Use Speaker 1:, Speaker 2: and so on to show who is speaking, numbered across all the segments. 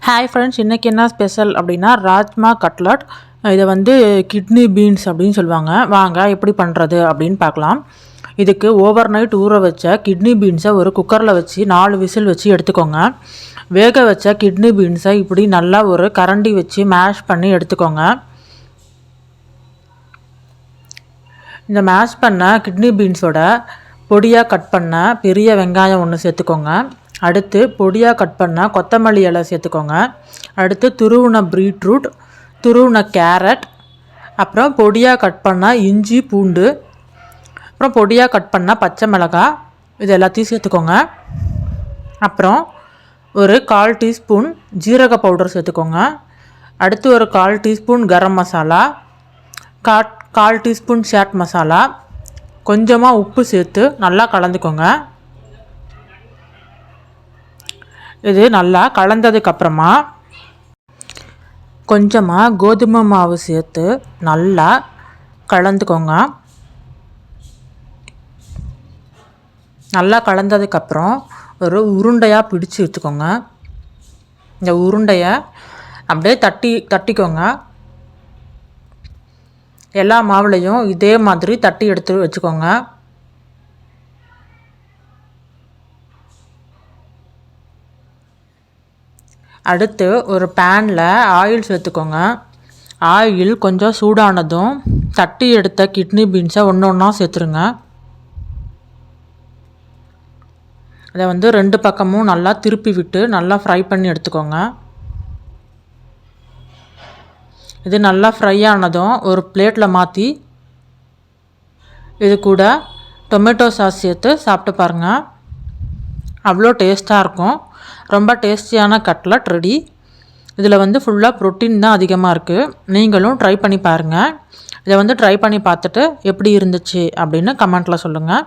Speaker 1: Hi friends, இன்றைக்கி என்ன special அப்படின்னா ராஜ்மா கட்லட். இதை வந்து கிட்னி பீன்ஸ் அப்படின்னு சொல்லுவாங்க. வாங்க எப்படி பண்ணுறது அப்படின்னு பார்க்கலாம். இதுக்கு ஓவர் நைட் ஊற வச்ச கிட்னி பீன்ஸை ஒரு குக்கரில் வச்சு 4 விசில் வச்சு எடுத்துக்கோங்க. வேக வச்ச கிட்னி பீன்ஸை இப்படி நல்லா ஒரு கரண்டி வச்சு மேஷ் பண்ணி எடுத்துக்கோங்க. இந்த மேஷ் பண்ண கிட்னி பீன்ஸோட பொடியாக கட் பண்ண பெரிய வெங்காயம் ஒன்று சேர்த்துக்கோங்க. அடுத்து பொடியாக கட் பண்ண கொத்தமல்லி இலை சேர்த்துக்கோங்க. அடுத்து துருவின பீட்ரூட், துருவின கேரட், அப்புறம் பொடியாக கட் பண்ண இஞ்சி பூண்டு, அப்புறம் பொடியாக கட் பண்ண பச்சை மிளகாய், இது எல்லாத்தையும் சேர்த்துக்கோங்க. அப்புறம் ஒரு 1/4 டீஸ்பூன் ஜீரக பவுடர் சேர்த்துக்கோங்க. அடுத்து ஒரு 1/4 teaspoon garam masala, 1/4 teaspoon chat masala, கொஞ்சமாக உப்பு சேர்த்து நல்லா கலந்துக்கோங்க. இது நல்லா கலந்ததுக்கப்புறமா கொஞ்சமாக கோதுமை மாவு சேர்த்து நல்லா கலந்துக்கோங்க. நல்லா கலந்ததுக்கப்புறம் ஒரு உருண்டையாக பிடிச்சி எடுத்துக்கோங்க. இந்த உருண்டையை அப்படியே தட்டிக்கோங்க. எல்லா மாவுலையும் இதே மாதிரி தட்டி எடுத்து வச்சுக்கோங்க. அடுத்து ஒரு பேனில் ஆயில் சேர்த்துக்கோங்க. ஆயில் கொஞ்சம் சூடானதும் தட்டி எடுத்த கிட்னி பீன்ஸை ஒன்று ஒன்றா சேர்த்துருங்க. அதை வந்து 2 பக்கமும் நல்லா திருப்பி விட்டு நல்லா ஃப்ரை பண்ணி எடுத்துக்கோங்க. இது நல்லா ஃப்ரை ஆனதும் ஒரு பிளேட்டில் மாற்றி இது கூட டொமேட்டோ சாஸ் சேர்த்து சாப்பிட்டு பாருங்கள். அவ்வளோ டேஸ்ட்டாக இருக்கும். ரொம்ப டேஸ்டியான கட்லட் ரெடி. இதில் வந்து ஃபுல்லாக ப்ரோட்டீன் தான் அதிகமாக இருக்குது. நீங்களும் ட்ரை பண்ணி பாருங்கள். இதை வந்து ட்ரை பண்ணி பார்த்துட்டு எப்படி இருந்துச்சு அப்படின்னு கமெண்ட்டில் சொல்லுங்கள்.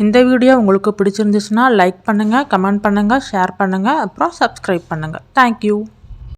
Speaker 1: இந்த வீடியோ உங்களுக்கு பிடிச்சிருந்துச்சுன்னா லைக் பண்ணுங்கள், கமெண்ட் பண்ணுங்கள், ஷேர் பண்ணுங்கள், அப்புறம் சப்ஸ்கிரைப் பண்ணுங்கள். தேங்க்யூ.